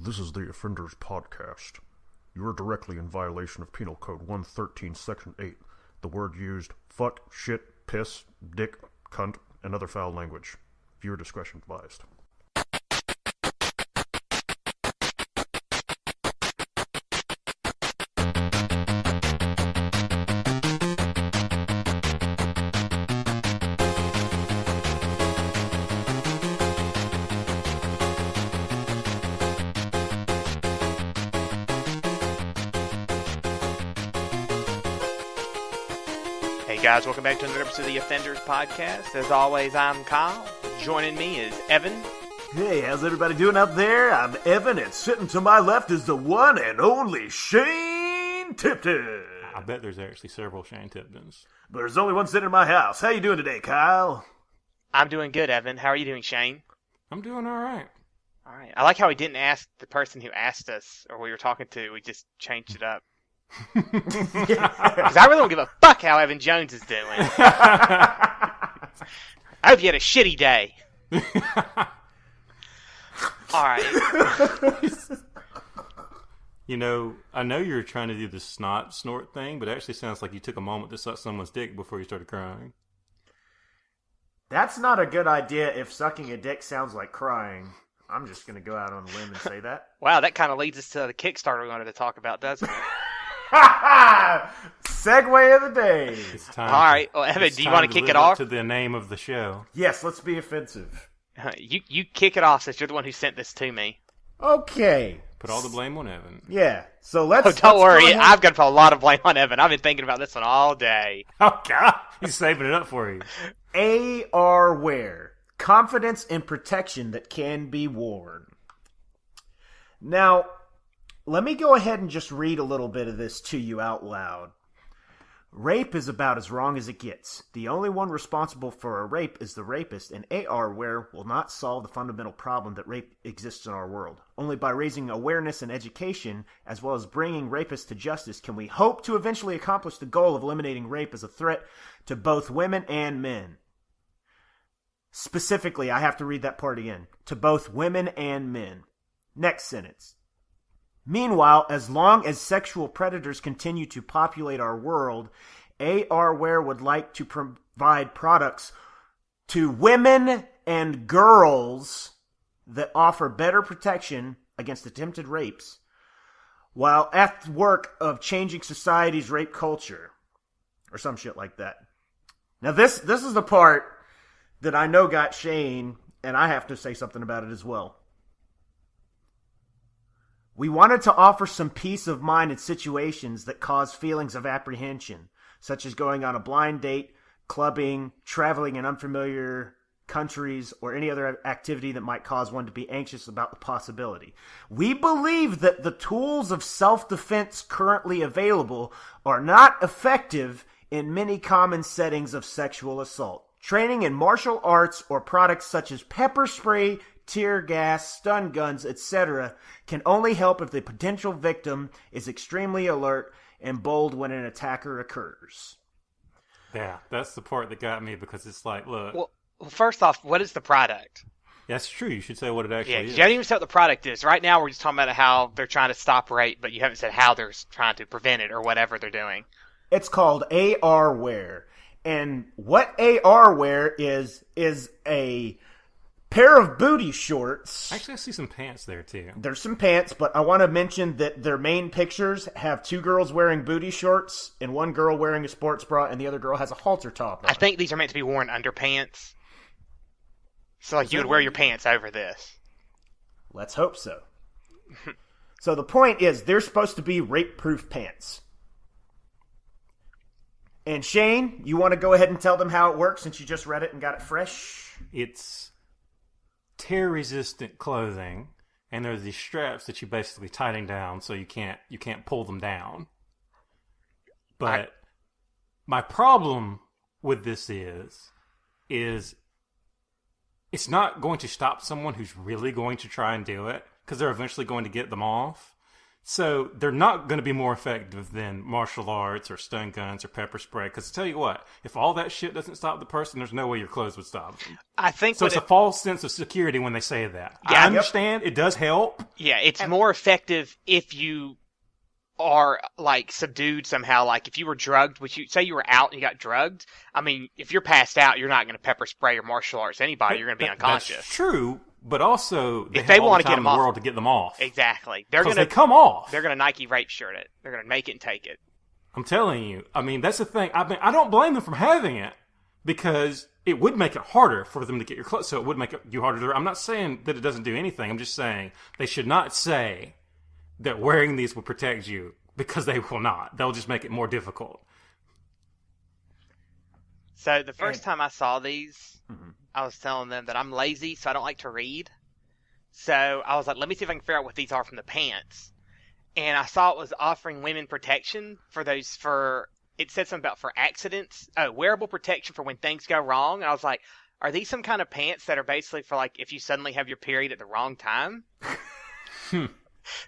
This is the Offenders Podcast. You are directly in violation of Penal Code 113, Section 8. The word used, fuck, shit, piss, dick, cunt, and other foul language. Viewer discretion advised. Guys, welcome back to another episode of the Offenders Podcast. As always, I'm Kyle. Joining me is Evan. Hey, how's everybody doing out there? I'm Evan, and sitting to my left is the one and only Shane Tipton. I bet there's actually several Shane Tiptons. But there's only one sitting in my house. How you doing today, Kyle? I'm doing good, Evan. How are you doing, Shane? I'm doing all right. All right. I like how we didn't ask the person who asked us or we were talking to. We just changed it up. Because I really don't give a fuck how Evan Jones is doing. I hope you had a shitty day. Alright. You know, I know you were trying to do the snot snort thing, but it actually sounds like you took a moment to suck someone's dick before you started crying. That's not a good idea if sucking a dick sounds like crying. I'm just going to go out on a limb and say that. Wow, that kind of leads us to the Kickstarter we wanted to talk about, doesn't it? Segway of the day. It's time. All right. Well, Evan, do you want to kick it off? To the name of the show. Yes, let's be offensive. You kick it off since you're the one who sent this to me. Okay. Put all the blame on Evan. Yeah. So let's. Don't worry. I've got to put a lot of blame on Evan. I've been thinking about this one all day. Oh God, he's saving it up for you. AR wear. Confidence and protection that can be worn. Now, let me go ahead and just read a little bit of this to you out loud. Rape is about as wrong as it gets. The only one responsible for a rape is the rapist, and AR wear will not solve the fundamental problem that rape exists in our world. Only by raising awareness and education, as well as bringing rapists to justice, can we hope to eventually accomplish the goal of eliminating rape as a threat to both women and men. Specifically, I have to read that part again. To both women and men. Next sentence. Meanwhile, as long as sexual predators continue to populate our world, ARware would like to provide products to women and girls that offer better protection against attempted rapes, while at the work of changing society's rape culture, or some shit like that. Now this is the part that I know got Shane, and I have to say something about it as well. We wanted to offer some peace of mind in situations that cause feelings of apprehension, such as going on a blind date, clubbing, traveling in unfamiliar countries, or any other activity that might cause one to be anxious about the possibility. We believe that the tools of self-defense currently available are not effective in many common settings of sexual assault. Training in martial arts or products such as pepper spray, tear gas, stun guns, etc. can only help if the potential victim is extremely alert and bold when an attacker occurs. Yeah, that's the part that got me because it's like, look. Well, first off, what is the product? That's true. You should say what it actually is. You haven't even said what the product is. Right now, we're just talking about how they're trying to stop rape, but you haven't said how they're trying to prevent it or whatever they're doing. It's called AR wear. And what AR wear is a pair of booty shorts. Actually, I see some pants there, too. There's some pants, but I want to mention that their main pictures have two girls wearing booty shorts and one girl wearing a sports bra, and the other girl has a halter top on. I think these are meant to be worn underpants. So, like, you would wear your pants over this. Let's hope so. So the point is, they're supposed to be rape-proof pants. And Shane, you want to go ahead and tell them how it works since you just read it and got it fresh? It's tear-resistant clothing, and there's these straps that you basically tighten down so you can't pull them down. But my problem with this is it's not going to stop someone who's really going to try and do it, because they're eventually going to get them off. So they're not going to be more effective than martial arts or stun guns or pepper spray. Because tell you what, if all that shit doesn't stop the person, there's no way your clothes would stop them. I think so. It's a false sense of security when they say that. Yeah, I understand it does help. Yeah, it's more effective if you are like subdued somehow. Like if you were drugged, which you say you were out and you got drugged. I mean, if you're passed out, you're not going to pepper spray or martial arts anybody. You're going to be unconscious. That's true. But also, if they want to get them off, off, the world to get them off. Exactly. They're going to come off. They're going to Nike rape shirt it. They're going to make it and take it. I'm telling you. I mean, that's the thing. I mean, I don't blame them for having it because it would make it harder for them to get your clothes. So it would make you harder to. I'm not saying that it doesn't do anything. I'm just saying they should not say that wearing these will protect you because they will not. They'll just make it more difficult. So the first time I saw these, I was telling them that I'm lazy, so I don't like to read. So I was like, let me see if I can figure out what these are from the pants. And I saw it was offering women protection it said something about for accidents. Oh, wearable protection for when things go wrong. And I was like, are these some kind of pants that are basically for like if you suddenly have your period at the wrong time?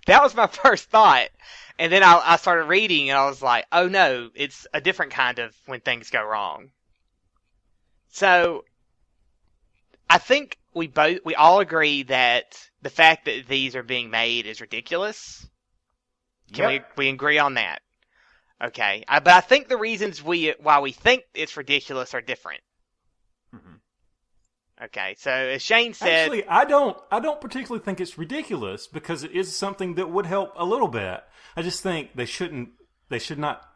That was my first thought. And then I started reading and I was like, oh no, it's a different kind of when things go wrong. So I think we all agree that the fact that these are being made is ridiculous. Can we agree on that? Okay. But I think the reasons why we think it's ridiculous are different. Okay. So as Shane said, actually, I don't particularly think it's ridiculous because it is something that would help a little bit. I just think they should not.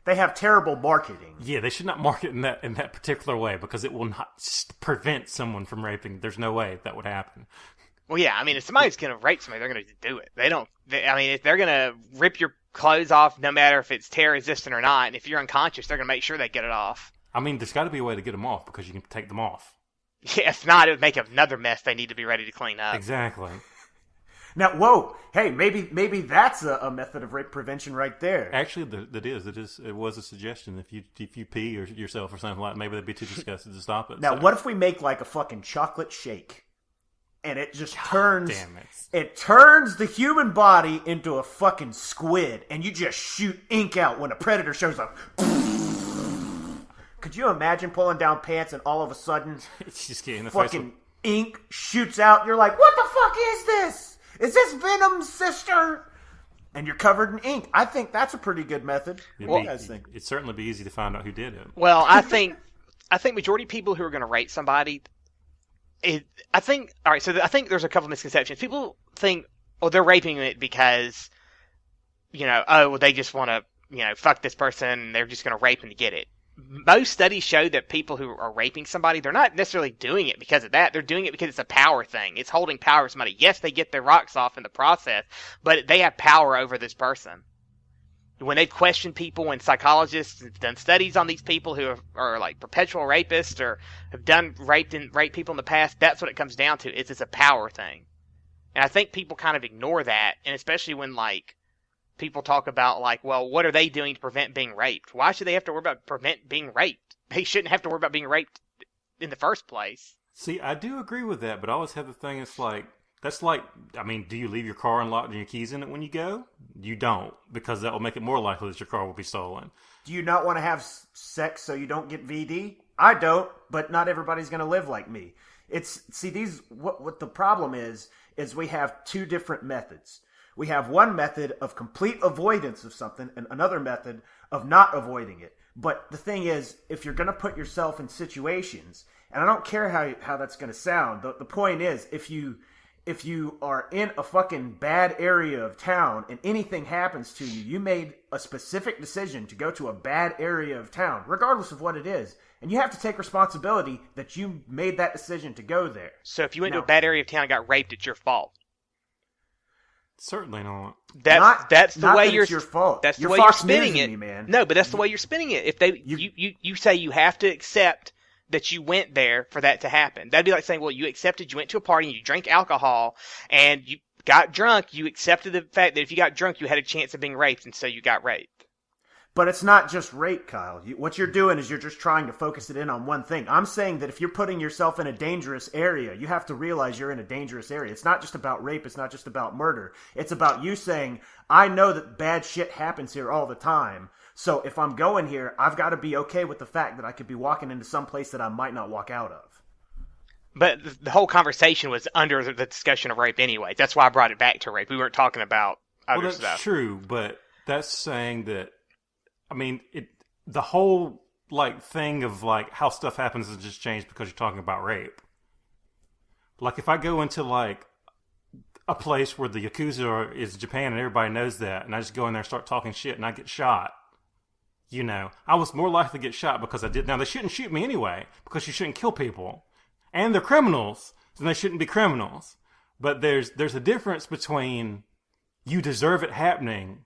They have terrible marketing. Yeah, they should not market in that particular way because it will not prevent someone from raping. There's no way that would happen. Well, yeah, I mean, if somebody's going to rape somebody, they're going to do it. If they're going to rip your clothes off, no matter if it's tear resistant or not, and if you're unconscious, they're going to make sure they get it off. I mean, there's got to be a way to get them off because you can take them off. Yeah, if not, it would make another mess they need to be ready to clean up. Exactly. Now, whoa, hey, maybe that's a method of rape prevention right there. Actually, it was a suggestion. If you pee or yourself or something like that, maybe they'd be too disgusted to stop it. Now, what if we make like a fucking chocolate shake, and it just turns the human body into a fucking squid, and you just shoot ink out when a predator shows up. Could you imagine pulling down pants and all of a sudden, it's just getting the fucking ink shoots out? You're like, what the fuck is this? Is this Venom's sister? And you're covered in ink. I think that's a pretty good method. What do you guys think? It'd certainly be easy to find out who did it. Well, I think majority of people who are going to rape somebody, I think there's a couple of misconceptions. People think, they're raping it because, they just want to, fuck this person and they're just going to rape them to get it. Most studies show that people who are raping somebody, they're not necessarily doing it because of that. They're doing it because it's a power thing. It's holding power over somebody. Yes, they get their rocks off in the process, but they have power over this person. When they've questioned people, when psychologists have done studies on these people who are like perpetual rapists or have done raped people in the past, that's what it comes down to. It's a power thing. And I think people kind of ignore that, and especially when like people talk about like, well, what are they doing to prevent being raped? Why should they have to worry about prevent being raped? They shouldn't have to worry about being raped in the first place. See, I do agree with that, but I always have the thing, do you leave your car unlocked and your keys in it when you go? You don't, because that will make it more likely that your car will be stolen. Do you not want to have sex so you don't get VD? I don't, but not everybody's going to live like me. What the problem is we have two different methods. We have one method of complete avoidance of something and another method of not avoiding it. But the thing is, if you're going to put yourself in situations, and I don't care how that's going to sound, the point is, if you are in a fucking bad area of town and anything happens to you, you made a specific decision to go to a bad area of town, regardless of what it is. And you have to take responsibility that you made that decision to go there. So if you went to a bad area of town and got raped, it's your fault. Certainly not. That's the way you're. It's your fault. That's the way you're spinning it, me, man. No, but that's the way you're spinning it. If you say you have to accept that you went there for that to happen, that'd be like saying, well, you accepted you went to a party and you drank alcohol and you got drunk. You accepted the fact that if you got drunk, you had a chance of being raped, and so you got raped. But it's not just rape, Kyle. What you're doing is you're just trying to focus it in on one thing. I'm saying that if you're putting yourself in a dangerous area, you have to realize you're in a dangerous area. It's not just about rape. It's not just about murder. It's about you saying, I know that bad shit happens here all the time. So if I'm going here, I've got to be okay with the fact that I could be walking into some place that I might not walk out of. But the whole conversation was under the discussion of rape anyway. That's why I brought it back to rape. We weren't talking about other stuff. That's true, but that's saying that, I mean, the whole, like, thing of, like, how stuff happens has just changed because you're talking about rape. Like, if I go into, like, a place where the Yakuza is Japan and everybody knows that, and I just go in there and start talking shit and I get shot, you know, I was more likely to get shot because I did. Now, they shouldn't shoot me anyway, because you shouldn't kill people. And they're criminals, so they shouldn't be criminals. But there's a difference between you deserve it happening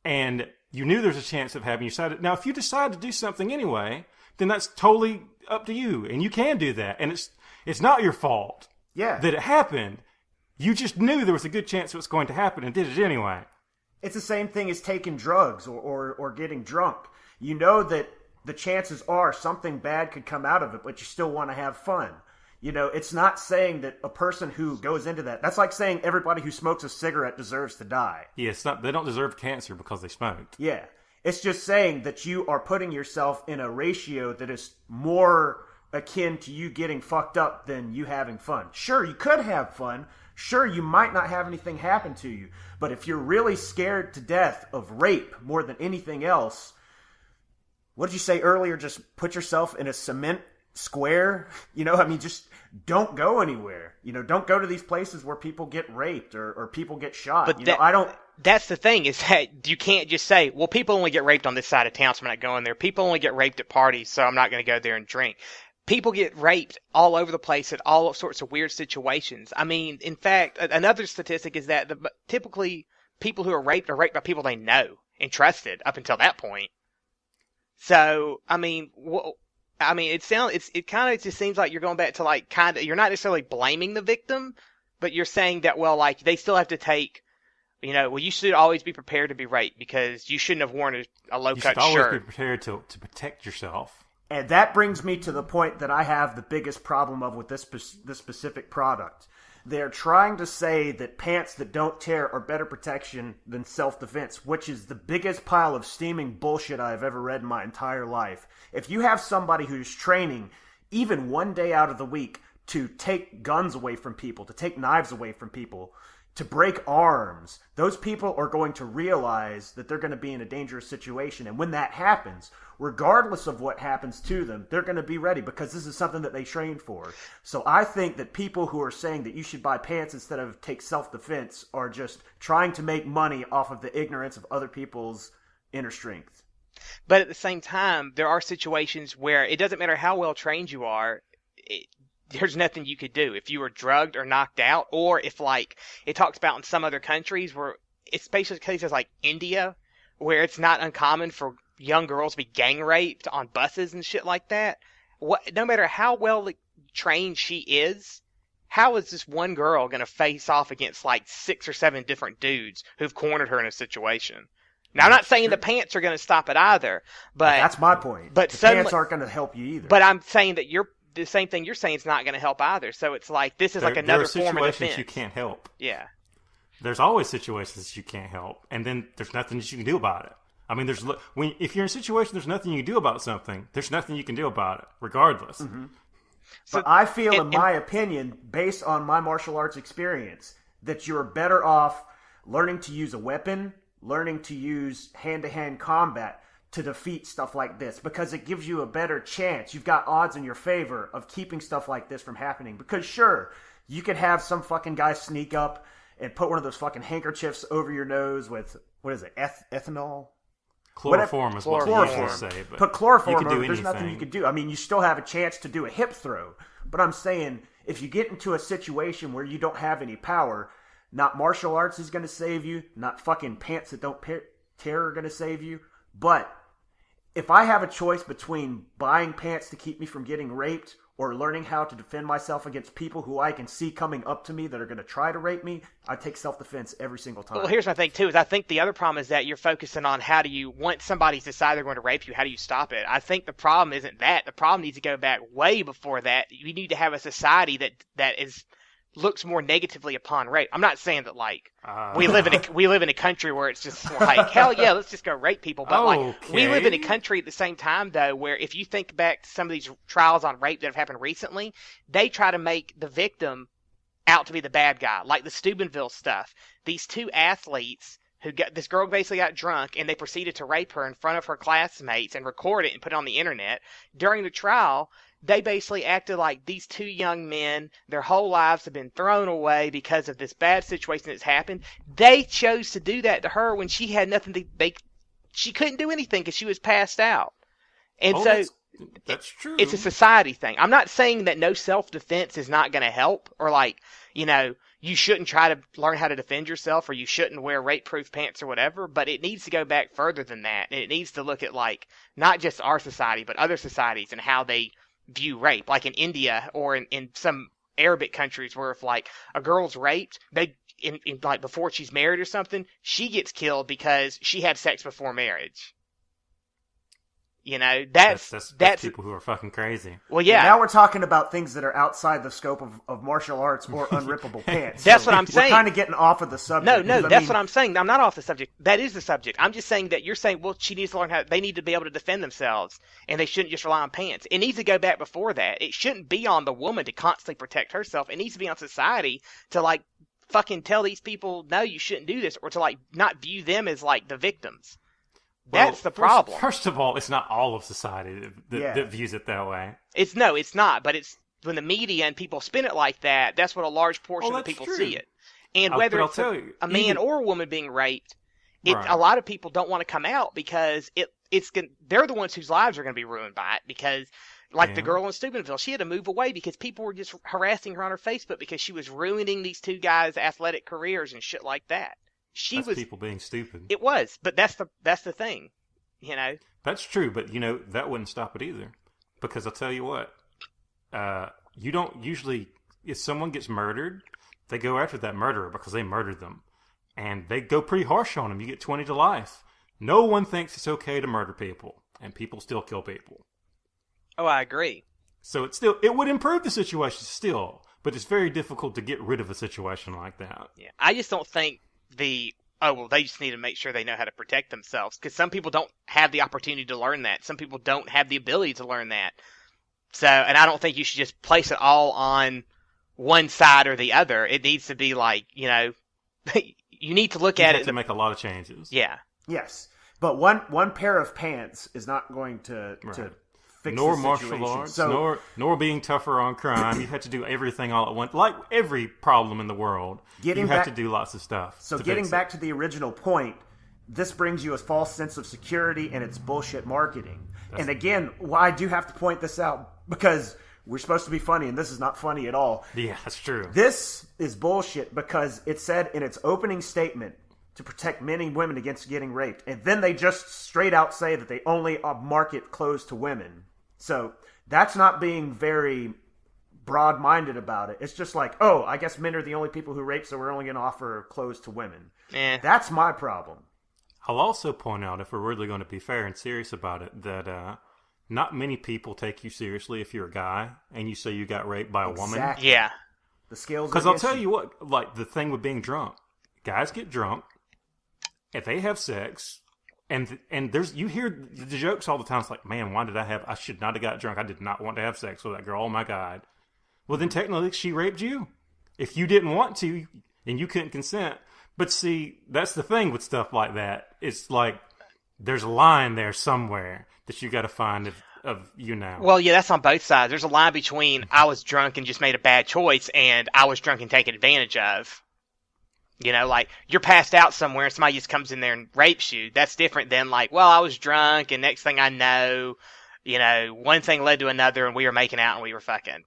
and you knew there's a chance of having you decided. Now, if you decide to do something anyway, then that's totally up to you, and you can do that. And it's not your fault that it happened. You just knew there was a good chance it was going to happen and did it anyway. It's the same thing as taking drugs or getting drunk. You know that the chances are something bad could come out of it, but you still want to have fun. You know, it's not saying that a person who goes into that's like saying everybody who smokes a cigarette deserves to die. Yeah, it's not, they don't deserve cancer because they smoked. Yeah. It's just saying that you are putting yourself in a ratio that is more akin to you getting fucked up than you having fun. Sure, you could have fun. Sure, you might not have anything happen to you. But if you're really scared to death of rape more than anything else, what did you say earlier? Just put yourself in a cement square? You know, I mean, just don't go anywhere. You know, don't go to these places where people get raped or people get shot. But that's the thing, is that you can't just say, well, people only get raped on this side of town, so I'm not going there. People only get raped at parties, so I'm not going to go there and drink. People get raped all over the place at all sorts of weird situations. I mean, in fact, another statistic is that typically people who are raped by people they know and trusted up until that point. So, I mean, it kind of just seems like you're going back to, like, you're not necessarily blaming the victim, but you're saying that, well, like, they still have to take, you know, well, you should always be prepared to be raped because you shouldn't have worn a low-cut shirt. You should always be prepared to protect yourself. And that brings me to the point that I have the biggest problem of with this specific product. They're trying to say that pants that don't tear are better protection than self-defense, which is the biggest pile of steaming bullshit I've ever read in my entire life. If you have somebody who's training even one day out of the week to take guns away from people, to take knives away from people, to break arms, those people are going to realize that they're going to be in a dangerous situation. And when that happens, regardless of what happens to them, they're going to be ready because this is something that they trained for. So I think that people who are saying that you should buy pants instead of take self-defense are just trying to make money off of the ignorance of other people's inner strength. But at the same time, there are situations where it doesn't matter how well trained you are, there's nothing you could do. If you were drugged or knocked out, or if, like, it talks about in some other countries where, especially cases like India, where it's not uncommon for young girls to be gang raped on buses and shit like that. No matter how well trained she is, how is this one girl going to face off against, like, 6 or 7 different dudes who've cornered her in a situation? Now, I'm not saying the pants are going to stop it either, but that's my point. But the pants aren't going to help you either. But I'm saying that the same thing you're saying is not going to help either. So it's like, this is like another form of defense. There are situations you can't help. Yeah. There's always situations you can't help, and then there's nothing that you can do about it. I mean, if you're in a situation there's nothing you can do about something, there's nothing you can do about it, regardless. Mm-hmm. So, but I feel, in my opinion, based on my martial arts experience, that you're better off learning to use a weapon, learning to use hand-to-hand combat to defeat stuff like this, because it gives you a better chance. You've got odds in your favor of keeping stuff like this from happening. Because sure, you could have some fucking guy sneak up and put one of those fucking handkerchiefs over your nose with, what is it, ethanol? Chloroform is what you say. But put chloroform over, there's nothing you could do. I mean, you still have a chance to do a hip throw. But I'm saying, if you get into a situation where you don't have any power, not martial arts is going to save you, not fucking pants that don't tear are going to save you. But if I have a choice between buying pants to keep me from getting raped or learning how to defend myself against people who I can see coming up to me that are going to try to rape me, I take self-defense every single time. Well, here's my thing, too, is I think the other problem is that you're focusing on how do you, once somebody's decided they're going to rape you, how do you stop it? I think the problem isn't that. The problem needs to go back way before that. You need to have a society that looks more negatively upon rape. I'm not saying that, like, we live in a country where it's just like, hell yeah, let's just go rape people. But like, we live in a country at the same time, though, where if you think back to some of these trials on rape that have happened recently, they try to make the victim out to be the bad guy, like the Steubenville stuff. These two athletes this girl basically got drunk and they proceeded to rape her in front of her classmates and record it and put it on the internet. During the trial, they basically acted like these two young men, their whole lives have been thrown away because of this bad situation that's happened. They chose to do that to her when she had nothing she couldn't do anything because she was passed out. And that's true. It's a society thing. I'm not saying that no self-defense is not going to help, or like, you shouldn't try to learn how to defend yourself, or you shouldn't wear rape-proof pants or whatever, but it needs to go back further than that. And it needs to look at, like, not just our society, but other societies and how they view rape. Like in India or in some Arabic countries where if, like, a girl's raped, in like before she's married or something, she gets killed because she had sex before marriage. That's people who are fucking crazy. Well, yeah. Now we're talking about things that are outside the scope of martial arts or unrippable pants. That's what I'm saying. We're kind of getting off of the subject. No, that's what I'm saying. I'm not off the subject. That is the subject. I'm just saying that you're saying, well, she needs to learn they need to be able to defend themselves, and they shouldn't just rely on pants. It needs to go back before that. It shouldn't be on the woman to constantly protect herself. It needs to be on society to, like, fucking tell these people, no, you shouldn't do this, or to, like, not view them as, like, the victims. That's the problem. First of all, it's not all of society that views it that way. It's not, but it's when the media and people spin it like that, that's what a large portion of people see it. And whether it's a man or a woman being raped, a lot of people don't want to come out because they're the ones whose lives are going to be ruined by it. Because, like the girl in Steubenville, she had to move away because people were just harassing her on her Facebook because she was ruining these two guys' athletic careers and shit like that. That's people being stupid. It was, but that's the thing, That's true, but that wouldn't stop it either, because I'll tell you what, you don't usually, if someone gets murdered, they go after that murderer because they murdered them, and they go pretty harsh on them. You get 20 to life. No one thinks it's okay to murder people, and people still kill people. Oh, I agree. So it would improve the situation still, but it's very difficult to get rid of a situation like that. Yeah, I just don't think they just need to make sure they know how to protect themselves, because some people don't have the opportunity to learn that. Some people don't have the ability to learn that. So, and I don't think you should just place it all on one side or the other. It needs to be like, you need to look at it. To make a lot of changes. Yeah. Yes. But one pair of pants is not going to fix nor the martial situation. arts, nor being tougher on crime. You have to do everything all at once. Like every problem in the world, you have to do lots of stuff. So getting back to the original point, this brings you a false sense of security, and it's bullshit marketing. And again, I do have to point this out because we're supposed to be funny, and this is not funny at all. Yeah, that's true. This is bullshit because it said in its opening statement to protect men and women against getting raped. And then they just straight out say that they only market clothes to women. So that's not being very broad-minded about it. It's just like, oh, I guess men are the only people who rape, so we're only going to offer clothes to women. That's my problem. I'll also point out, if we're really going to be fair and serious about it, that not many people take you seriously if you're a guy and you say you got raped by a woman. Yeah. The scales. Because I'll tell you what, like the thing with being drunk, guys get drunk, if they have sex, and you hear the jokes all the time. It's like, man, I should not have got drunk. I did not want to have sex with that girl. Oh my God. Well, then technically she raped you. If you didn't want to and you couldn't consent. But see, that's the thing with stuff like that. It's like there's a line there somewhere that you got to find of Well, yeah, that's on both sides. There's a line between I was drunk and just made a bad choice and I was drunk and taken advantage of. Like, you're passed out somewhere and somebody just comes in there and rapes you. That's different than, like, well, I was drunk and next thing I know, one thing led to another and we were making out and we were fucking.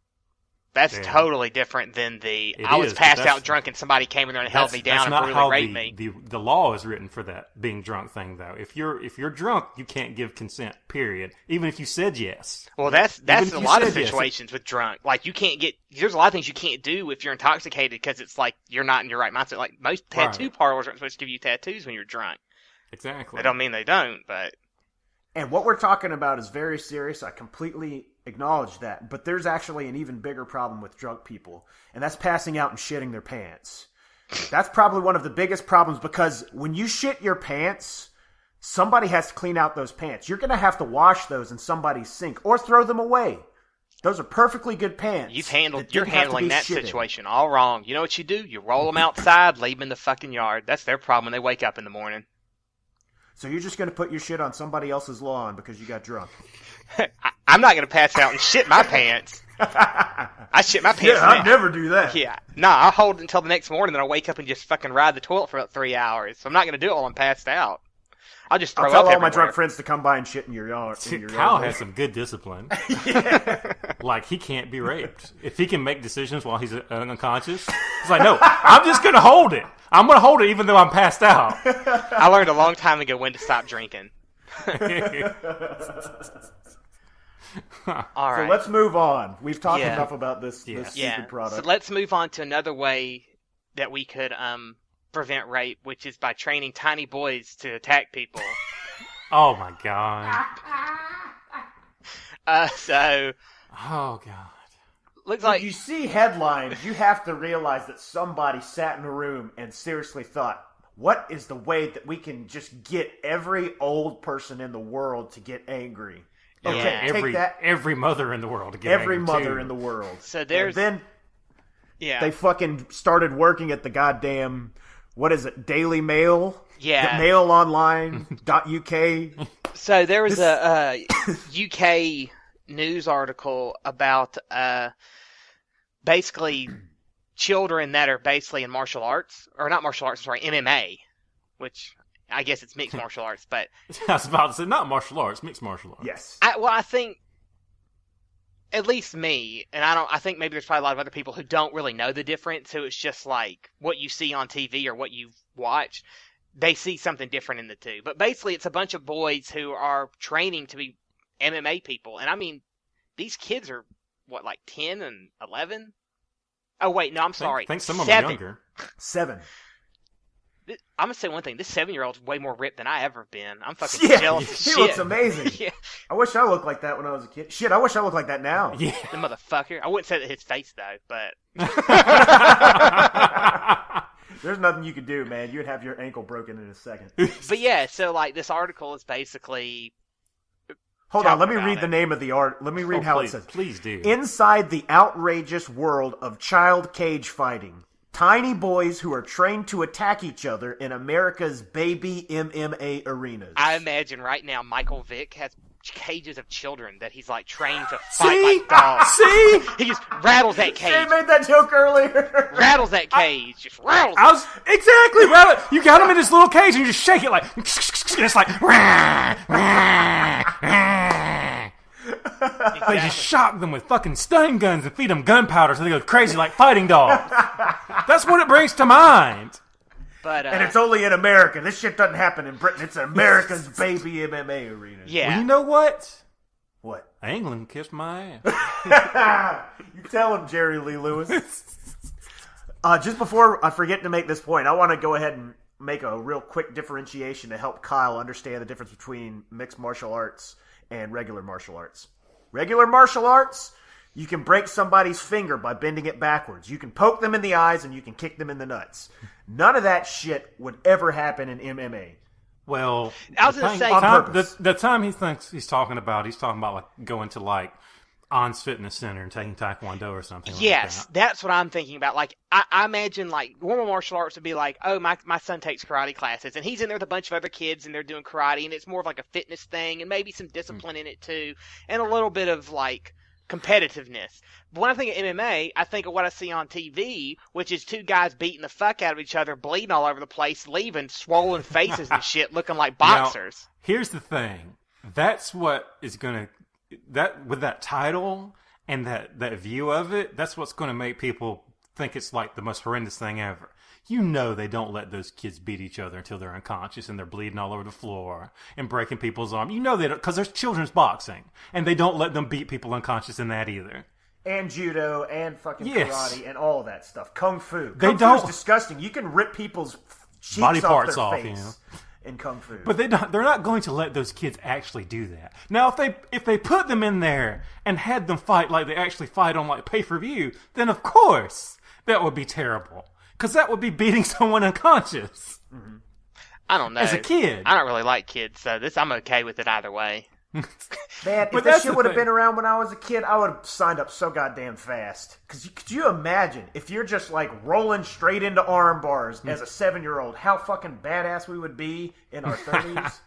That's Yeah. totally different than the It I was is, but passed that's- out drunk and somebody came in there and held me down That's and not brutally how raped me. the law is written for that being drunk thing, though. If you're drunk, you can't give consent. Period. Even if you said yes. Well, that's if a you lot of said yes. situations with drunk. Like you can't get. There's a lot of things you can't do if you're intoxicated because it's like you're not in your right mindset. Like most tattoo Right. parlors aren't supposed to give you tattoos when you're drunk. Exactly. That don't mean they don't, but And what we're talking about is very serious. I completely acknowledge that. But there's actually an even bigger problem with drunk people, and that's passing out and shitting their pants. That's probably one of the biggest problems because when you shit your pants, somebody has to clean out those pants. You're going to have to wash those in somebody's sink or throw them away. Those are perfectly good pants. you're that didn't have to handling be that shitted. situation all wrong. You know what you do? You roll them outside, leave them in the fucking yard. That's their problem when they wake up in the morning. So you're just going to put your shit on somebody else's lawn because you got drunk. I'm not going to pass out and shit my pants. I shit my pants. I'd never do that. Yeah. No, I'll hold it until the next morning, then I'll wake up and just fucking ride the toilet for about 3 hours. So I'm not going to do it while I'm passed out. I'll just throw I'll up tell all everywhere. my drunk friends to come by and shit in your yard. Kyle has some good discipline. Like, he can't be raped. If he can make decisions while he's unconscious, he's like, no, I'm just going to hold it. I'm going to hold it even though I'm passed out. I learned a long time ago when to stop drinking. All right. So let's move on. We've talked Yeah. enough about this yeah. stupid product. So let's move on to another way that we could prevent rape, which is by training tiny boys to attack people. Oh, my God. So Oh, God. looks When like you see headlines, you have to realize that somebody sat in a room and seriously thought, what is the way that we can just get every old person in the world to get angry? Okay, Yeah. take that. Every mother in the world to get Every angry, mother too. in the world. So there's- And then yeah. they fucking started working at the goddamn, what is it, Daily Mail? Yeah. The mailonline.uk. So there was a UK news article about basically children that are basically in martial arts, or not martial arts, sorry, MMA, which I guess it's mixed martial arts, but I was about to say, not martial arts, mixed martial arts. Yes. I think at least me, and I think maybe there's probably a lot of other people who don't really know the difference, so it's just like what you see on TV or what you watch, they see something different in the two. But basically it's a bunch of boys who are training to be MMA people, and I mean, these kids are, what, like 10 and 11? Oh, wait, no, I'm sorry. I think some of them are 7. younger. 7. I'm going to say one thing. This 7-year-old's way more ripped than I ever been. I'm fucking Yeah, jealous as he shit. looks amazing. Yeah, I wish I looked like that when I was a kid. Shit, I wish I looked like that now. Yeah. the motherfucker. I wouldn't say that his face, though, but... There's nothing you could do, man. You'd have your ankle broken in a second. But yeah, so, like, this article is basically... Hold on, Talk let me about read it. the name of the art. Let me read Oh, how please, it says. Please do. Inside the outrageous world of child cage fighting, tiny boys who are trained to attack each other in America's baby MMA arenas. I imagine right now Michael Vick has cages of children that he's, like, trained to fight See? like dogs. See? He just rattles that Jay cage. made that joke earlier. Rattles that cage. Just rattles I was exactly right. You got them in this little cage and you just shake it like, and it's like, they just shock them with fucking stun guns and feed them gunpowder so they go crazy like fighting dogs. That's what it brings to mind. But, And it's only in America. This shit doesn't happen in Britain. It's America's baby MMA arena. yeah. Well, you know what? What? England kissed my ass. You tell him, Jerry Lee Lewis. Just before I forget to make this point, I want to go ahead and make a real quick differentiation to help Kyle understand the difference between mixed martial arts and regular martial arts. Regular martial arts, you can break somebody's finger by bending it backwards. You can poke them in the eyes and you can kick them in the nuts. None of that shit would ever happen in MMA. Well, I was the gonna thing- say- On time- purpose. the time he thinks he's talking about like going to like On's Fitness Center and taking Taekwondo or something. Yes, like that. that's what I'm thinking about. Like, I imagine, like, normal martial arts would be like, oh, my son takes karate classes, and he's in there with a bunch of other kids, and they're doing karate, and it's more of like a fitness thing, and maybe some discipline in it, too, and a little bit of, like, competitiveness. But when I think of MMA, I think of what I see on TV, which is two guys beating the fuck out of each other, bleeding all over the place, leaving swollen faces and shit, looking like boxers. Now, here's the thing. That's what is going to, that with that title and that view of it, that's what's going to make people think it's like the most horrendous thing ever. You know they don't let those kids beat each other until they're unconscious and they're bleeding all over the floor and breaking people's arms. You know they don't, because there's children's boxing, and they don't let them beat people unconscious in that either. And judo, and fucking karate, and all that stuff. Kung fu. They Kung don't. Fu is disgusting. You can rip people's cheeks Body parts off off, their face in Kung Fu. But they're not going to let those kids actually do that. Now, if they put them in there and had them fight like they actually fight on like pay-per-view, then of course that would be terrible. Because that would be beating someone unconscious. Mm-hmm. I don't know. As a kid. I don't really like kids, so I'm okay with it either way. Man, if that shit would have been around when I was a kid, I would have signed up so goddamn fast. Because could you imagine if you're just like rolling straight into arm bars as a 7-year-old, how fucking badass we would be in our 30s?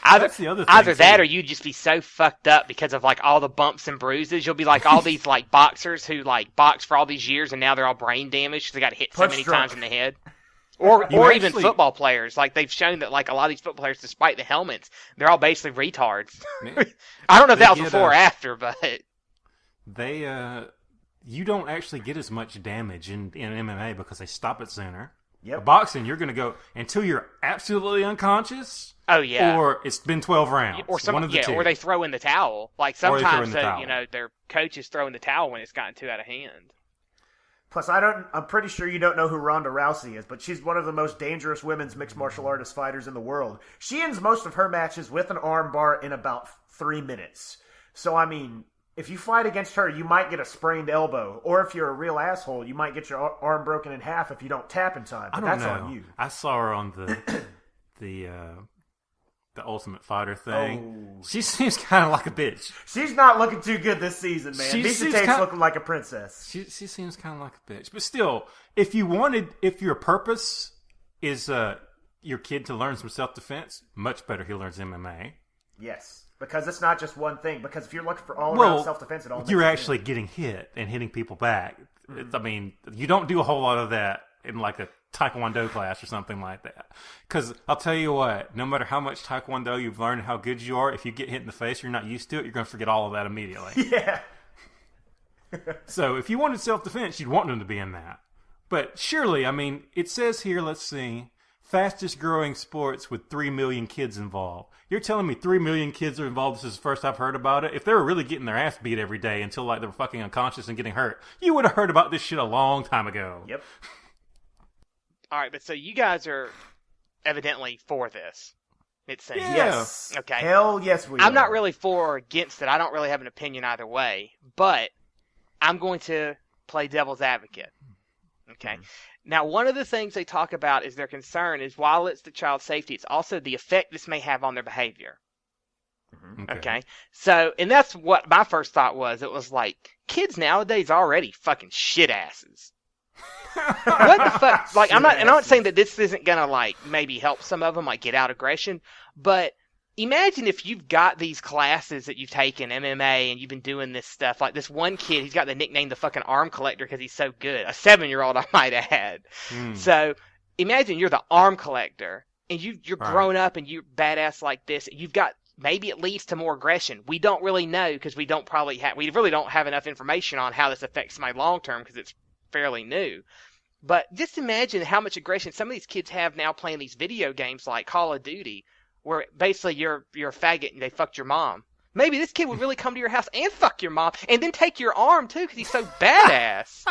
That's the other thing. Either that, or you'd just be so fucked up because of like all the bumps and bruises. You'll be like all these like boxers who like boxed for all these years and now they're all brain damaged because they got hit so many times in the head. Or even football players. Like they've shown that like a lot of these football players, despite the helmets, they're all basically retards. I don't know if that was before or after, but you don't actually get as much damage in MMA because they stop it sooner. Yep. Boxing, you're going to go until you're absolutely unconscious. Oh yeah. Or it's been 12 rounds. Or one of the two. Or they throw in the towel. Like sometimes their coaches throw in the towel when it's gotten too out of hand. Plus, I'm pretty sure you don't know who Ronda Rousey is, but she's one of the most dangerous women's mixed martial artist fighters in the world. She ends most of her matches with an arm bar in about 3 minutes. So, I mean, if you fight against her, you might get a sprained elbow. Or if you're a real asshole, you might get your arm broken in half if you don't tap in time. But that's on you. I saw her on the Ultimate Fighter thing. Oh. She seems kind of like a bitch. She's not looking too good this season, man. Misha Tate's looking like a princess. She seems kind of like a bitch. But still, if your purpose is your kid to learn some self-defense, much better he learns MMA. Yes, because it's not just one thing. Because if you're looking for all-around self-defense, it all makes you're sense. actually getting hit and hitting people back. Mm-hmm. I mean, you don't do a whole lot of that in like a Taekwondo class or something like that. Because I'll tell you what, no matter how much Taekwondo you've learned, how good you are, if you get hit in the face, you're not used to it, you're going to forget all of that immediately. Yeah. So if you wanted self-defense, you'd want them to be in that. But surely, I mean, it says here, let's see, fastest growing sports with 3 million kids involved. You're telling me 3 million kids are involved? This is the first I've heard about it. If they were really getting their ass beat every day until like they were fucking unconscious and getting hurt, you would have heard about this shit a long time ago. Yep. All right, but so you guys are evidently for this. It seems. Yes. Okay. Hell yes, we are. I'm not really for or against it. I don't really have an opinion either way. But I'm going to play devil's advocate. Okay. Mm-hmm. Now, one of the things they talk about is their concern is while it's the child's safety, it's also the effect this may have on their behavior. Mm-hmm. Okay. So, and that's what my first thought was. It was like, kids nowadays are already fucking shit asses. What the fuck? Like, I'm not saying that this isn't gonna like maybe help some of them like get out aggression, but imagine if you've got these classes that you've taken MMA and you've been doing this stuff. Like this one kid, he's got the nickname the fucking arm collector because he's so good. A 7-year-old, I might add. So imagine you're the arm collector and you're grown up and you're badass like this. You've got maybe it leads to more aggression. We don't really know because we really don't have enough information on how this affects somebody long term because it's fairly new. But just imagine how much aggression some of these kids have now playing these video games like Call of Duty, where basically you're a faggot and they fucked your mom. Maybe this kid would really come to your house and fuck your mom and then take your arm too because he's so badass.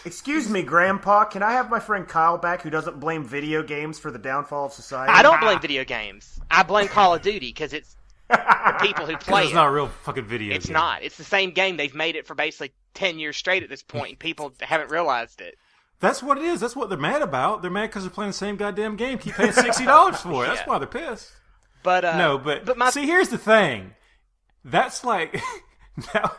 Excuse me, Grandpa, can I have my friend Kyle back who doesn't blame video games for the downfall of society? I don't blame video games. I blame Call of Duty because it's the people who play it. It's not a real fucking video game. It's not. It's the same game. They've made it for basically 10 years straight at this point, and people haven't realized it. That's what it is. That's what they're mad about. They're mad because they're playing the same goddamn game. Keep paying $60 for it. That's why they're pissed. But see, here's the thing. That's like now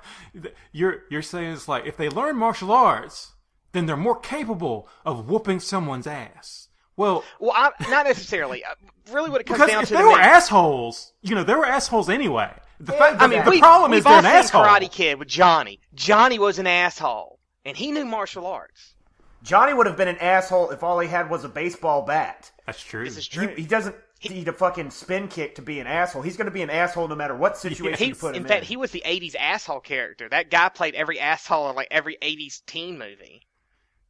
you're saying it's like if they learn martial arts, then they're more capable of whooping someone's ass. Well, not necessarily. Really, what it comes down to, if they were assholes, they were assholes anyway. The problem is they're an asshole. Karate Kid with Johnny. Johnny was an asshole, and he knew martial arts. Johnny would have been an asshole if all he had was a baseball bat. That's true. This is true. He doesn't need a fucking spin kick to be an asshole. He's going to be an asshole no matter what situation you put him in. In fact, he was the 80s asshole character. That guy played every asshole in like every 80s teen movie.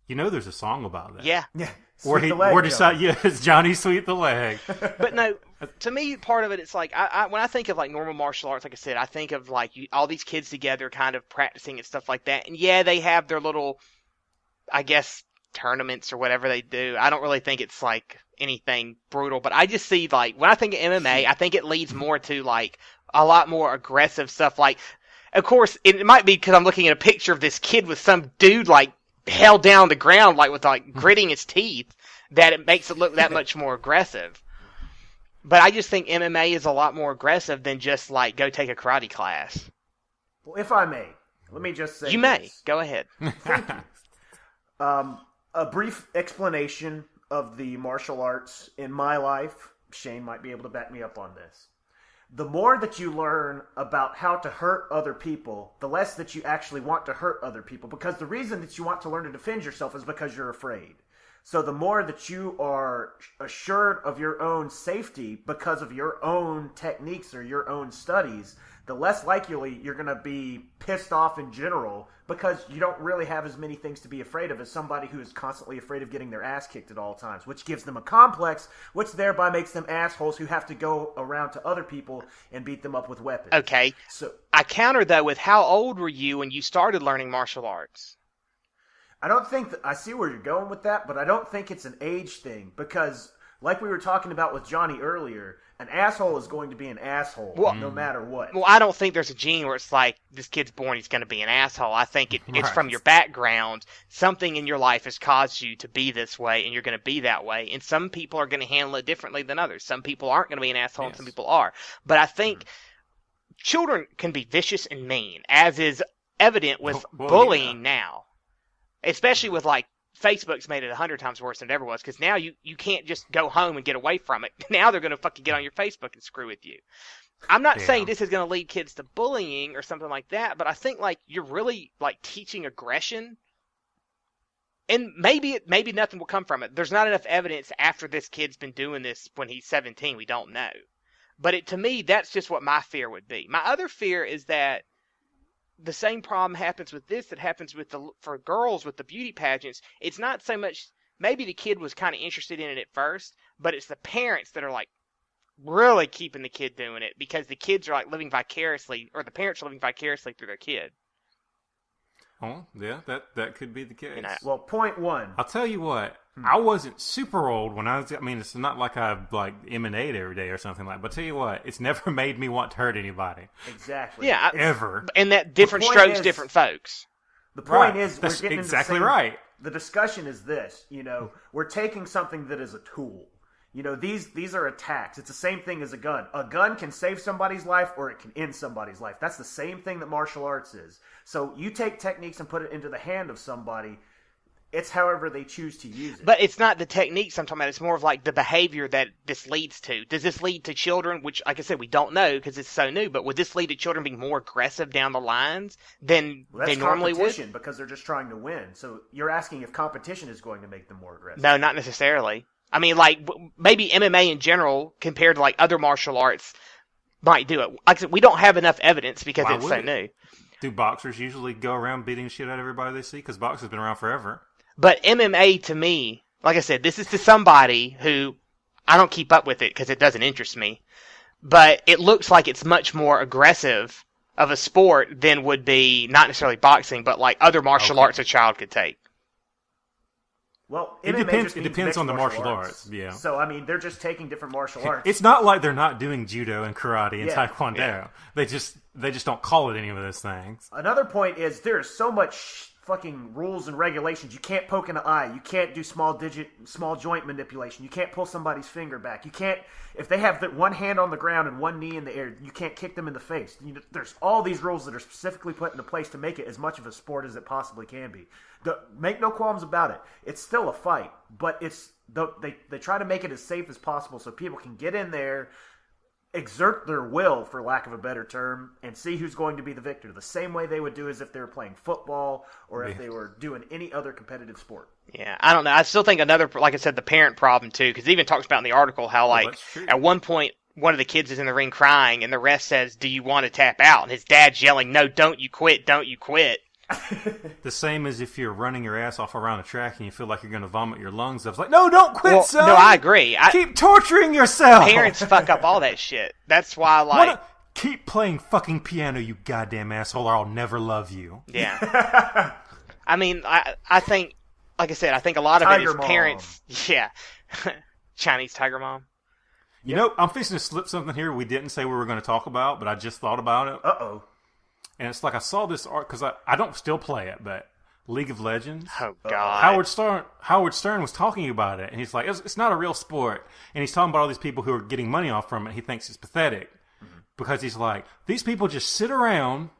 You know there's a song about that. Yeah. Yeah. Where it's Johnny Sweet the Leg. But no, to me, part of it, it's like, when I think of like normal martial arts, like I said, I think of like all these kids together kind of practicing and stuff like that. And yeah, they have their little, I guess, tournaments or whatever they do. I don't really think it's like anything brutal, but I just see like, when I think of MMA, I think it leads more to like a lot more aggressive stuff. Like, of course, it might be because I'm looking at a picture of this kid with some dude like held down the ground, like with like gritting his teeth, that it makes it look that much more aggressive. But I just think MMA is a lot more aggressive than just like go take a karate class. Well, if I may, let me just say You may. Go ahead. Thank you. A brief explanation of the martial arts in my life. Shane might be able to back me up on this. The more that you learn about how to hurt other people, the less that you actually want to hurt other people. Because the reason that you want to learn to defend yourself is because you're afraid. So the more that you are assured of your own safety because of your own techniques or your own studies, the less likely you're going to be pissed off in general because you don't really have as many things to be afraid of as somebody who is constantly afraid of getting their ass kicked at all times, which gives them a complex, which thereby makes them assholes who have to go around to other people and beat them up with weapons. Okay. So I counter though with how old were you when you started learning martial arts? I don't think that I see where you're going with that, but I don't think it's an age thing because, like we were talking about with Johnny earlier, an asshole is going to be an asshole no matter what. Well, I don't think there's a gene where it's like this kid's born, he's going to be an asshole. I think it's from your background. Something in your life has caused you to be this way, and you're going to be that way. And some people are going to handle it differently than others. Some people aren't going to be an asshole, and some people are. But I think children can be vicious and mean, as is evident with bullying now. Especially with, like, Facebook's made it 100 times worse than it ever was, because now you can't just go home and get away from it. Now they're going to fucking get on your Facebook and screw with you. I'm not saying this is going to lead kids to bullying or something like that, but I think, like, you're really, like, teaching aggression. And maybe nothing will come from it. There's not enough evidence after this kid's been doing this when he's 17. We don't know. But to me, that's just what my fear would be. My other fear is that the same problem happens with this that happens with for girls with the beauty pageants. It's not so much, maybe the kid was kind of interested in it at first, but it's the parents that are like really keeping the kid doing it because the kids are like living vicariously, or the parents are living vicariously through their kid. Oh, yeah, that could be the case. You know, Well, point one. I'll tell you what, I wasn't super old when I was, I mean, it's not like I like emanate every day or something like that, but I'll tell you what, it's never made me want to hurt anybody. Exactly. Yeah. Ever. And that different strokes, different folks. The point Right. is, we're That's getting exactly into the same, right. The discussion is this, we're taking something that is a tool. These are attacks. It's the same thing as a gun. A gun can save somebody's life or it can end somebody's life. That's the same thing that martial arts is. So you take techniques and put it into the hand of somebody. It's however they choose to use it. But it's not the techniques I'm talking about. It's more of like the behavior that this leads to. Does this lead to children, which, like I said, we don't know because it's so new, but would this lead to children being more aggressive down the lines than they normally would? Because they're just trying to win. So you're asking if competition is going to make them more aggressive. No, not necessarily. I mean, like, maybe MMA in general, compared to, like, other martial arts, might do it. Like I said, we don't have enough evidence because it's so new. Do boxers usually go around beating shit out of everybody they see? Because boxing's been around forever. But MMA, to me, like I said, this is to somebody who, I don't keep up with it because it doesn't interest me, but it looks like it's much more aggressive of a sport than would be, not necessarily boxing, but, like, other martial arts a child could take. Well, it depends on the martial arts. Yeah. So I mean, they're just taking different martial arts. It's not like they're not doing judo and karate and taekwondo. Yeah. They just don't call it any of those things. Another point is there is so much fucking rules and regulations. You can't poke in the eye. You can't do small joint manipulation. You can't pull somebody's finger back. You can't, if they have one hand on the ground and one knee in the air, you can't kick them in the face. There's all these rules that are specifically put into place to make it as much of a sport as it possibly can be. Make no qualms about it. It's still a fight, but they try to make it as safe as possible so people can get in there exert their will, for lack of a better term, and see who's going to be the victor. The same way they would do as if they were playing football or if they were doing any other competitive sport. Yeah, I don't know. I still think like I said, the parent problem, too, because it even talks about in the article how, like, at one point, one of the kids is in the ring crying, and the ref says, "Do you want to tap out?" And his dad's yelling, "No, don't you quit, don't you quit." The same as if you're running your ass off around a track and you feel like you're going to vomit your lungs up. It's like, no, don't quit, son! No, I agree. Keep torturing yourself! Parents fuck up all that shit. That's why, like... Keep playing fucking piano, you goddamn asshole, or I'll never love you. Yeah. I mean, I think, like I said, I think a lot of it is parents... Yeah. Chinese tiger mom. You know, I'm fixing to slip something here we didn't say we were going to talk about, but I just thought about it. Uh-oh. And it's like I saw this art, because I don't still play it, but League of Legends. Oh, God. Howard Stern was talking about it, and he's like, it's not a real sport. And he's talking about all these people who are getting money off from it. He thinks it's pathetic. Because he's like, these people just sit around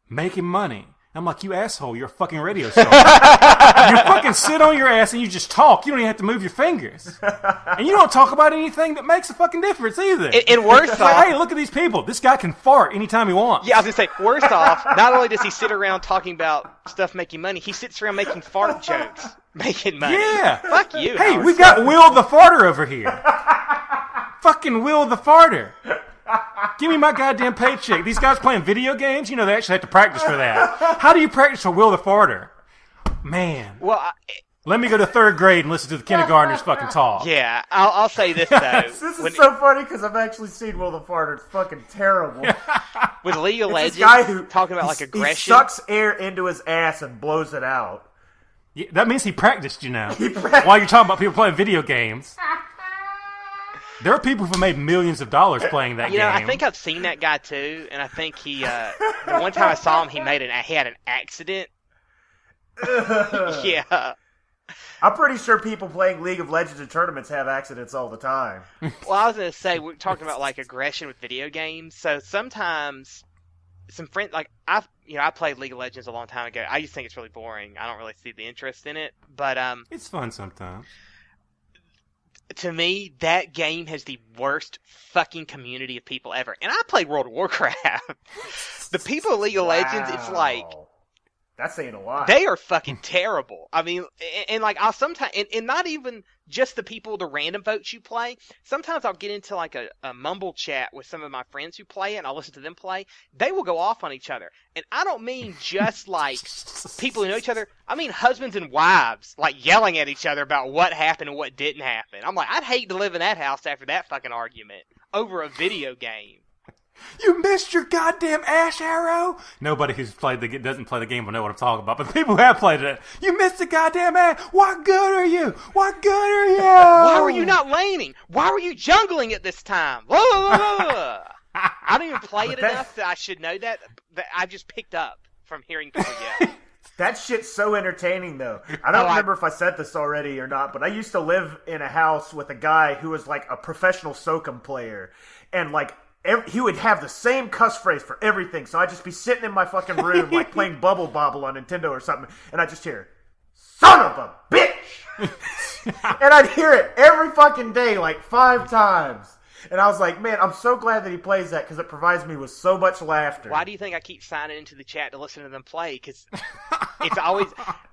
making money. I'm like, you asshole, you're a fucking radio star. You fucking sit on your ass and you just talk. You don't even have to move your fingers. And you don't talk about anything that makes a fucking difference either. And worse off... Like, hey, look at these people. This guy can fart anytime he wants. Yeah, I was going to say, worse off, not only does he sit around talking about stuff making money, he sits around making fart jokes. Making money. Yeah. Fuck you, Hey, Howard we Stern. got Will the Farter over here. Fucking Will the Farter. Give me my goddamn paycheck. These guys playing video games, you know they actually have to practice for that. How do you practice for Will the Farter? Man. Well, let me go to third grade and listen to the kindergartners fucking talk. Yeah, I'll say this, though. This is so funny because I've actually seen Will the Farter. It's fucking terrible. With League of Legends, guy who talking about, like, aggression. He sucks air into his ass and blows it out. Yeah, that means he practiced, you know. While you're talking about people playing video games. There are people who made millions of dollars playing that game. You know, I think I've seen that guy too, and I think he. The one time I saw him, he had an accident. Yeah. I'm pretty sure people playing League of Legends in tournaments have accidents all the time. Well, I was going to say, we're talking about, like, aggression with video games. So sometimes some friends, like, I played League of Legends a long time ago. I just think it's really boring. I don't really see the interest in it. But it's fun sometimes. To me, that game has the worst fucking community of people ever. And I played World of Warcraft. The people of League of Legends, it's like... That's saying a lot. They are fucking terrible. I mean, and like, I'll sometimes... And not even just the people, the random votes you play. Sometimes I'll get into, like, a mumble chat with some of my friends who play it, and I'll listen to them play. They will go off on each other. And I don't mean just, like, people who know each other. I mean husbands and wives, like, yelling at each other about what happened and what didn't happen. I'm like, I'd hate to live in that house after that fucking argument over a video game. You missed your goddamn ash arrow? Nobody who's doesn't play the game will know what I'm talking about, but the people who have played it, you missed the goddamn ash. What good are you? What good are you? Why were you not laning? Why were you jungling at this time? I don't even play it enough that I should know that I've just picked up from hearing people yell. That shit's so entertaining, though. I don't remember if I said this already or not, but I used to live in a house with a guy who was like a professional SOCOM player, and like he would have the same cuss phrase for everything. So I'd just be sitting in my fucking room, like playing Bubble Bobble on Nintendo or something, and I'd just hear, "Son of a bitch!" And I'd hear it every fucking day, like 5 times. And I was like, man, I'm so glad that he plays that because it provides me with so much laughter. Why do you think I keep signing into the chat to listen to them play? Because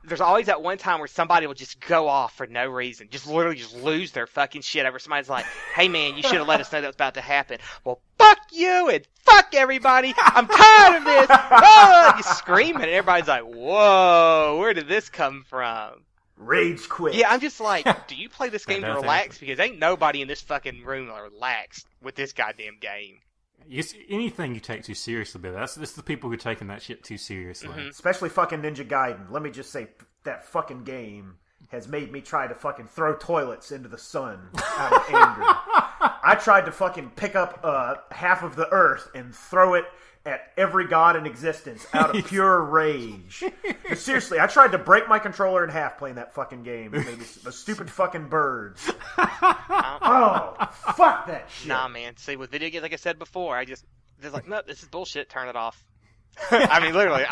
there's always that one time where somebody will just go off for no reason. Just literally just lose their fucking shit over somebody's like, hey man, you should have let us know that was about to happen. Well, fuck you and fuck everybody. I'm tired of this. Oh, you screaming and everybody's like, whoa, where did this come from? Rage quit. Yeah, I'm just like, do you play this game to relax? Because ain't nobody in this fucking room relaxed with this goddamn game. Anything you take too seriously, but this is the people who are taking that shit too seriously. Mm-hmm. Especially fucking Ninja Gaiden. Let me just say, that fucking game has made me try to fucking throw toilets into the sun out of anger. I tried to fucking pick up half of the earth and throw it at every god in existence out of pure rage. But seriously, I tried to break my controller in half playing that fucking game. The stupid fucking birds. Oh, fuck that shit. Nah, man. See, with video games, like I said before, just like, no, this is bullshit. Turn it off. I mean, literally,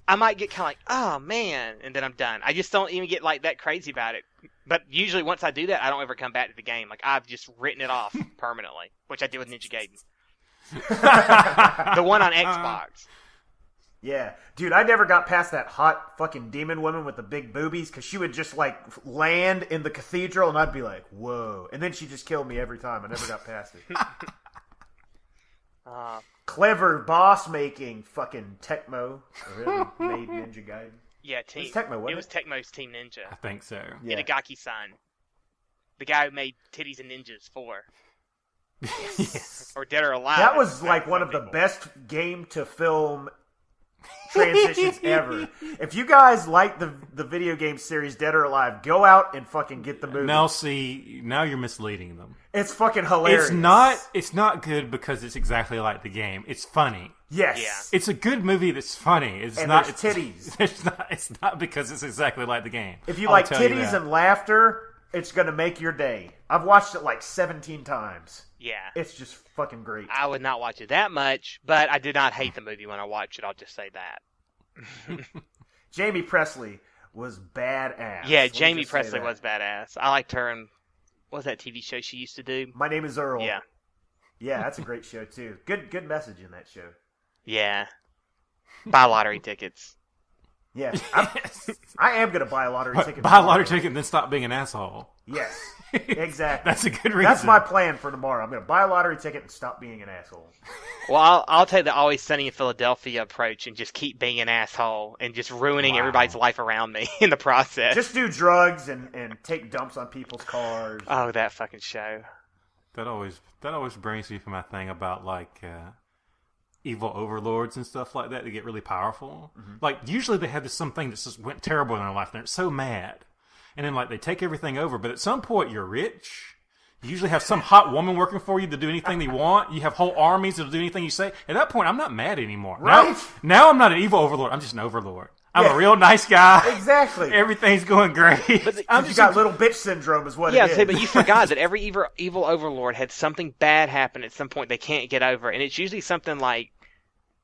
I might get kind of like, oh, man, and then I'm done. I just don't even get, like, that crazy about it. But usually once I do that, I don't ever come back to the game. Like, I've just written it off permanently, which I did with Ninja Gaiden. The one on Xbox. Yeah. Dude, I never got past that hot fucking demon woman with the big boobies, because she would just, like, land in the cathedral, and I'd be like, whoa. And then she just killed me every time. I never got past it. Clever boss-making fucking Tecmo. Really made Ninja Gaiden. Yeah, It was Tecmo, wasn't it was Tecmo's Team Ninja. I think so. Yeah. Itagaki-san. The guy who made Titties and Ninjas 4. Yes. Or Dead or Alive. That was like one of the best game-to-film transitions ever. If you guys like the video game series Dead or Alive, go out and fucking get the movie. Now you're misleading them. It's fucking hilarious. It's not good because it's exactly like the game. It's funny. Yes. Yeah. It's a good movie that's funny. It's And not there's titties. It's not because it's exactly like the game. If you I'll like tell you titties that. and laughter, it's gonna make your day. I've watched it like 17 times. Yeah. It's just fucking great. I would not watch it that much, but I did not hate the movie when I watched it. I'll just say that. Jamie Presley was badass. Yeah, Let me Jamie just say Presley that. was badass. I liked her in, what was that TV show she used to do? My Name is Earl. Yeah. Yeah, that's a great show too. Good message in that show. Yeah. Buy lottery tickets. Yeah, I am gonna buy a lottery ticket. Buy a tomorrow. lottery ticket and then stop being an asshole. Yes, exactly. That's a good reason. That's my plan for tomorrow. I'm gonna buy a lottery ticket and stop being an asshole. Well, I'll take the Always Sunny in Philadelphia approach and just keep being an asshole and just ruining Wow. everybody's life around me in the process. Just do drugs and take dumps on people's cars. Oh, that fucking show. That always brings me to my thing about like evil overlords and stuff like that to get really powerful. Mm-hmm. Like usually they have this something that just went terrible in their life and they're so mad, and then like they take everything over. But at some point you're rich. You usually have some hot woman working for you to do anything they want. You have whole armies that'll do anything you say. At that point, I'm not mad anymore. Right? Now I'm not an evil overlord. I'm just an overlord. I'm Yeah. a real nice guy. Exactly. Everything's going great. I'm You just got little bitch syndrome, is what Yeah, it is. see, but you forgot that every evil overlord had something bad happen at some point they can't get over, and it's usually something like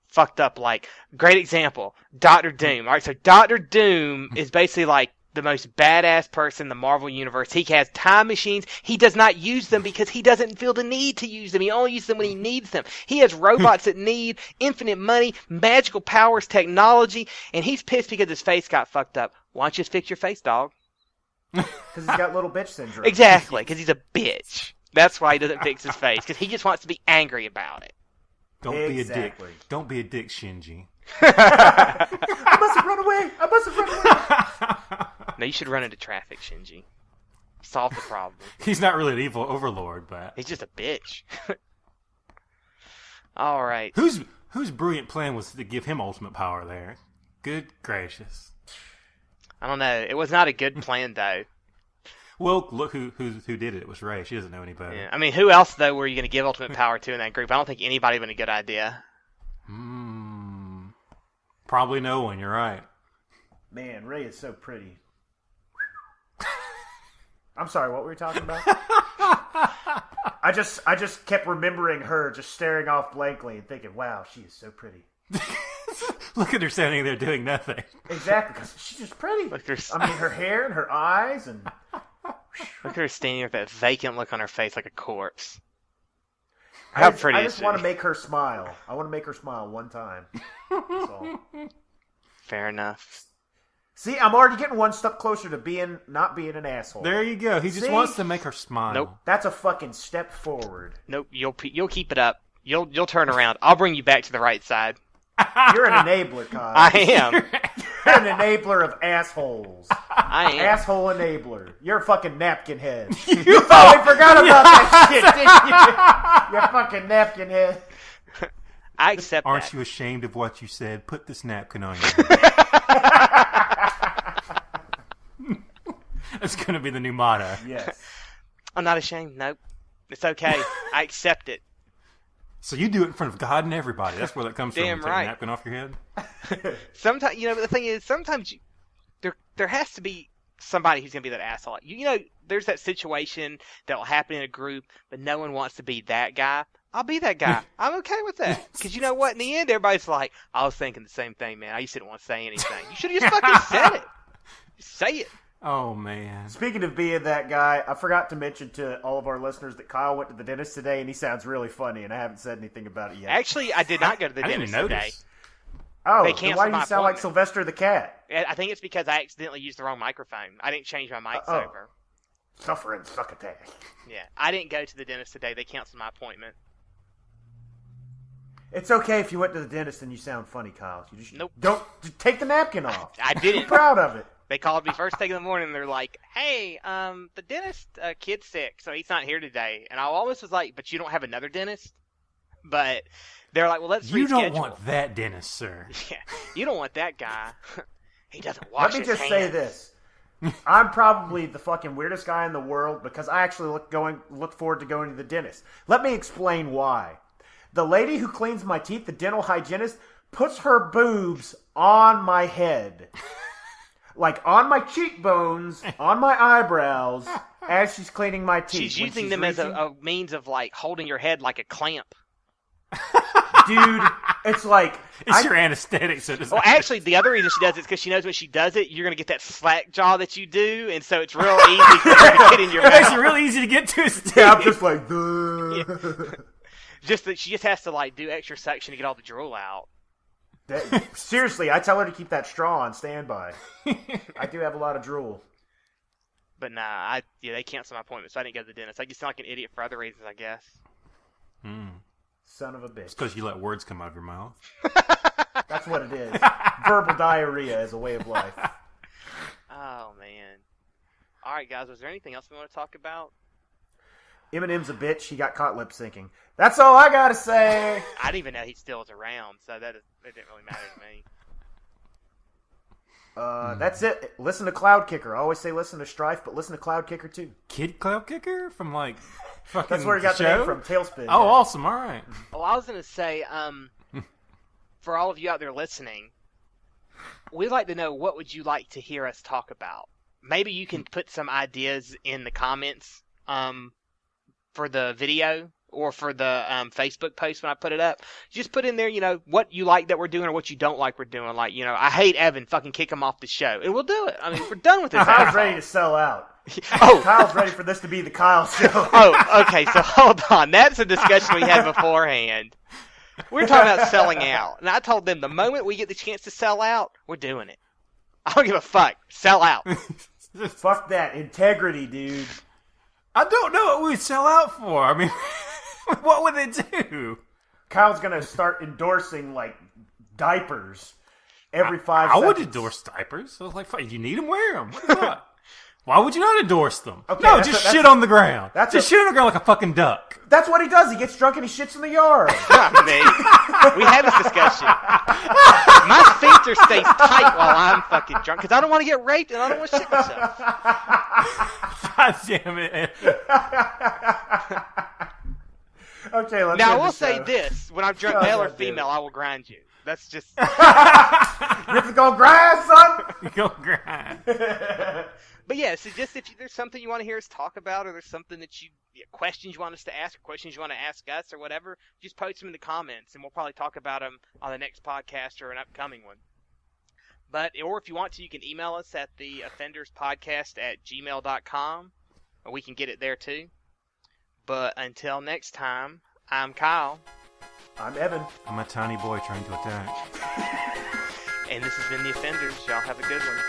fucked up. Like, great example, Doctor Doom. All right, so Doctor Doom is basically like the most badass person in the Marvel universe. He has time machines. He does not use them because he doesn't feel the need to use them. He only uses them when he needs them. He has robots that need infinite money, magical powers, technology, and he's pissed because his face got fucked up. Why don't you just fix your face, dog? Because he's got little bitch syndrome. Exactly, because he's a bitch. That's why he doesn't fix his face, because he just wants to be angry about it. Don't be a dick. Exactly. Don't be a dick, Shinji. I must have run away. I must have run away. No, you should run into traffic, Shinji. Solve the problem. He's not really an evil overlord, but He's just a bitch. All right. whose brilliant plan was to give him ultimate power there? Good gracious. I don't know. It was not a good plan, though. Well, look who did it. It was Ray. She doesn't know any better. Yeah. I mean, who else, though, were you going to give ultimate power to in that group? I don't think anybody would have been a good idea. Probably no one. You're right. Man, Ray is so pretty. I'm sorry, what were we talking about? I just kept remembering her just staring off blankly and thinking, wow, she is so pretty. Look at her standing there doing nothing. Exactly, because she's just pretty. Look, there's- I mean, her hair and her eyes and... Look at her standing there with that vacant look on her face like a corpse. How pretty I is just she? want to make her smile. I want to make her smile one time. That's all. Fair enough. See, I'm already getting one step closer to not being an asshole. There you go. He just See? wants to make her smile. Nope. That's a fucking step forward. Nope. You'll keep it up. You'll turn around. I'll bring you back to the right side. You're an enabler, Kyle. I am. You're an enabler of assholes. I am. Asshole enabler. You're a fucking napkin head. You totally forgot about that shit, didn't you? You fucking napkin head. I accept Aren't that. you ashamed of what you said? Put this napkin on your head. That's going to be the new motto. Yes. I'm not ashamed. Nope. It's okay. I accept it. So you do it in front of God and everybody. That's where that comes Damn from. Take right. a napkin off your head. Sometimes, but the thing is, sometimes there has to be somebody who's going to be that asshole. There's that situation that will happen in a group, but no one wants to be that guy. I'll be that guy. I'm okay with that. Because you know what? In the end, everybody's like, I was thinking the same thing, man. I just didn't want to say anything. You should have just fucking said it. Just say it. Oh, man. Speaking of being that guy, I forgot to mention to all of our listeners that Kyle went to the dentist today, and he sounds really funny, and I haven't said anything about it yet. Actually, I did not go to the I didn't dentist even today. notice. Oh, They then canceled why do my you sound like appointment. Sylvester the cat? I think it's because I accidentally used the wrong microphone. I didn't change my mics Oh. over. Suffering succotash. Yeah, I didn't go to the dentist today. They canceled my appointment. It's okay if you went to the dentist and you sound funny, Kyle. You just Nope. don't just take the napkin off. I Be didn't. proud of it. They called me first thing in the morning. And they're like, "Hey, the dentist kid's sick, so he's not here today." And I almost was like, "But you don't have another dentist?" But they're like, "Well, let's reschedule." You don't want that dentist, sir. Yeah, you don't want that guy. He doesn't wash Let me his just say hands. this. I'm probably the fucking weirdest guy in the world because I actually look forward to going to the dentist. Let me explain why. The lady who cleans my teeth, the dental hygienist, puts her boobs on my head. Like on my cheekbones, on my eyebrows, as she's cleaning my teeth. She's When using them as reaching- a means of like holding your head like a clamp. Dude, it's like... It's your anesthetic, so does Well, actually, the other reason she does it is because she knows when she does it, you're going to get that slack jaw that you do, and so it's real easy for her to get in your It makes it mouth. really easy to get to his teeth. Yeah, I'm just like... "Duh." Just that she just has to like do extra suction to get all the drool out. Seriously, I tell her to keep that straw on standby. I do have a lot of drool. But nah, they canceled my appointment, so I didn't go to the dentist. I just sound like an idiot for other reasons, I guess. Son of a bitch. It's because you let words come out of your mouth. That's what it is. Verbal diarrhea is a way of life. Oh man. All right, guys. Was there anything else we want to talk about? Eminem's a bitch. He got caught lip syncing. That's all I gotta say. I didn't even know he still was around, so it didn't really matter to me. That's it. Listen to Cloud Kicker. I always say listen to Strife, but listen to Cloud Kicker too. Kid Cloud Kicker from like fucking That's where he got the show? name from. Tailspin. Oh, yeah. awesome! All right. Well, I was gonna say, for all of you out there listening, we'd like to know what would you like to hear us talk about. Maybe you can put some ideas in the comments for the video or for the Facebook post when I put it up. Just put in there, what you like that we're doing or what you don't like we're doing. Like, I hate Evan, fucking kick him off the show. And we'll do it. I mean, we're done with this. Kyle's asshole. ready to sell out. Oh. Kyle's ready for this to be the Kyle show. Oh, okay, so hold on. That's a discussion we had beforehand. We were talking about selling out. And I told them the moment we get the chance to sell out, we're doing it. I don't give a fuck. Sell out. Fuck that. Integrity, dude. I don't know what we'd sell out for. I mean, what would they do? Kyle's gonna start endorsing, like, diapers every 5 I seconds. would endorse diapers. I was like, fuck, you need them, wear them. What the fuck? Why would you not endorse them? Okay, no, that's just a- shit on the ground. that's Just a- shit on the ground like a fucking duck. That's what he does. He gets drunk and he shits in the yard. Not me. We had this discussion. My sphincter stays tight while I'm fucking drunk because I don't want to get raped and I don't want to shit myself. God damn it. Okay, let's Now, I end will the say show. this. When I'm drunk, Oh, male or God damn it. female, I will grind you. That's just... You're gonna grind, son. Go grind. But yeah, so just if there's something you want to hear us talk about, or there's something that questions you want us to ask, or questions you want to ask us, or whatever, just post them in the comments, and we'll probably talk about them on the next podcast or an upcoming one. Or if you want to, you can email us at theoffenderspodcast@gmail.com, or we can get it there too. But until next time, I'm Kyle, I'm Evan. I'm a tiny boy trying to attack. and this has been The Offenders. Y'all have a good one.